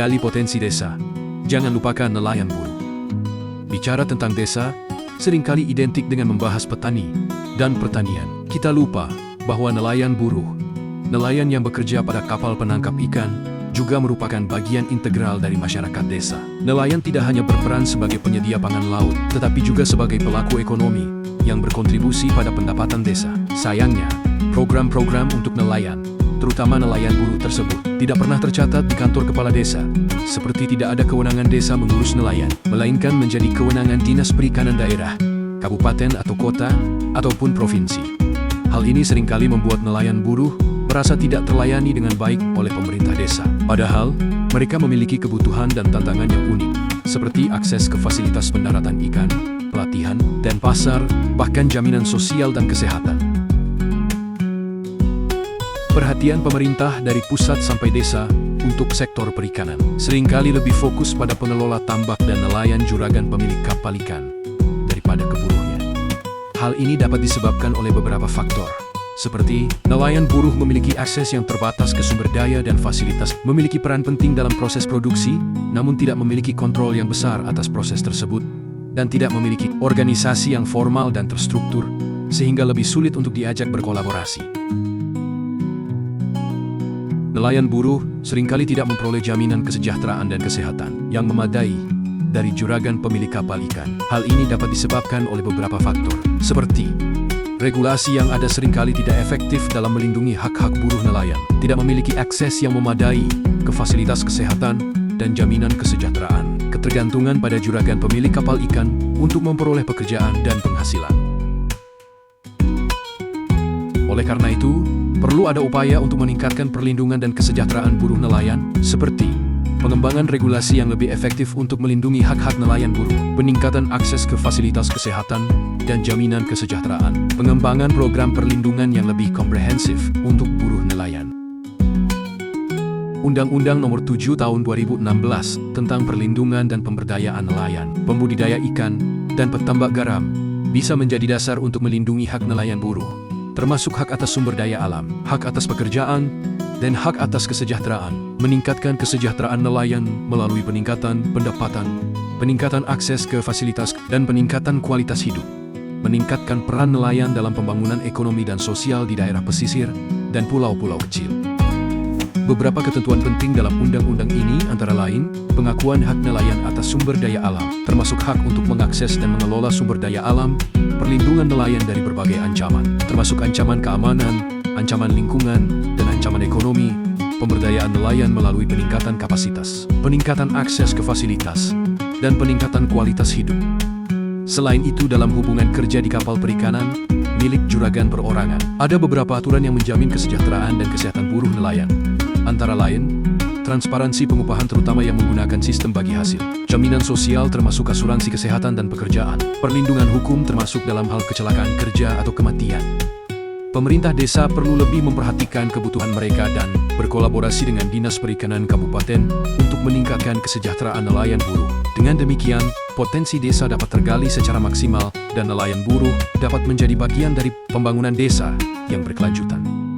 menggali potensi desa, jangan lupakan nelayan buruh. Bicara tentang desa, seringkali identik dengan membahas petani dan pertanian. Kita lupa bahwa nelayan buruh, nelayan yang bekerja pada kapal penangkap ikan, juga merupakan bagian integral dari masyarakat desa. Nelayan tidak hanya berperan sebagai penyedia pangan laut, tetapi juga sebagai pelaku ekonomi yang berkontribusi pada pendapatan desa. Sayangnya, program-program untuk nelayan, terutama nelayan buruh tersebut, tidak pernah tercatat di kantor kepala desa, seperti tidak ada kewenangan desa mengurus nelayan, melainkan menjadi kewenangan Dinas Perikanan daerah, kabupaten atau kota, ataupun provinsi. Hal ini seringkali membuat nelayan buruh merasa tidak terlayani dengan baik oleh pemerintah desa. Padahal, mereka memiliki kebutuhan dan tantangan yang unik, seperti akses ke fasilitas pendaratan ikan, pelatihan, dan pasar, bahkan jaminan sosial dan kesehatan. Perhatian pemerintah dari pusat sampai desa untuk sektor perikanan seringkali lebih fokus pada pengelola tambak dan nelayan juragan pemilik kapal ikan daripada ke buruhnya. Hal ini dapat disebabkan oleh beberapa faktor, seperti nelayan buruh memiliki akses yang terbatas ke sumber daya dan fasilitas, memiliki peran penting dalam proses produksi, namun tidak memiliki kontrol yang besar atas proses tersebut, dan tidak memiliki organisasi yang formal dan terstruktur, sehingga lebih sulit untuk diajak berkolaborasi. Nelayan buruh seringkali tidak memperoleh jaminan kesejahteraan dan kesehatan yang memadai dari juragan pemilik kapal ikan. Hal ini dapat disebabkan oleh beberapa faktor, seperti regulasi yang ada seringkali tidak efektif dalam melindungi hak-hak buruh nelayan, tidak memiliki akses yang memadai ke fasilitas kesehatan dan jaminan kesejahteraan, ketergantungan pada juragan pemilik kapal ikan untuk memperoleh pekerjaan dan penghasilan. Oleh karena itu, perlu ada upaya untuk meningkatkan perlindungan dan kesejahteraan buruh nelayan, seperti pengembangan regulasi yang lebih efektif untuk melindungi hak-hak nelayan buruh, peningkatan akses ke fasilitas kesehatan dan jaminan kesejahteraan, pengembangan program perlindungan yang lebih komprehensif untuk buruh nelayan. Undang-Undang Nomor 7 Tahun 2016 tentang Perlindungan dan Pemberdayaan Nelayan, Pembudidaya Ikan, dan Petambak Garam bisa menjadi dasar untuk melindungi hak nelayan buruh, termasuk hak atas sumber daya alam, hak atas pekerjaan, dan hak atas kesejahteraan. Meningkatkan kesejahteraan nelayan melalui peningkatan pendapatan, peningkatan akses ke fasilitas, dan peningkatan kualitas hidup. Meningkatkan peran nelayan dalam pembangunan ekonomi dan sosial di daerah pesisir dan pulau-pulau kecil. Beberapa ketentuan penting dalam undang-undang ini antara lain, pengakuan hak nelayan atas sumber daya alam, termasuk hak untuk mengakses dan mengelola sumber daya alam, perlindungan nelayan dari berbagai ancaman, termasuk ancaman keamanan, ancaman lingkungan, dan ancaman ekonomi, pemberdayaan nelayan melalui peningkatan kapasitas, peningkatan akses ke fasilitas, dan peningkatan kualitas hidup. Selain itu, dalam hubungan kerja di kapal perikanan milik juragan perorangan, ada beberapa aturan yang menjamin kesejahteraan dan kesehatan buruh nelayan. Antara lain, transparansi pengupahan terutama yang menggunakan sistem bagi hasil, jaminan sosial termasuk asuransi kesehatan dan pekerjaan, perlindungan hukum termasuk dalam hal kecelakaan kerja atau kematian. Pemerintah desa perlu lebih memperhatikan kebutuhan mereka dan berkolaborasi dengan Dinas Perikanan Kabupaten untuk meningkatkan kesejahteraan nelayan buruh. Dengan demikian, potensi desa dapat tergali secara maksimal dan nelayan buruh dapat menjadi bagian dari pembangunan desa yang berkelanjutan.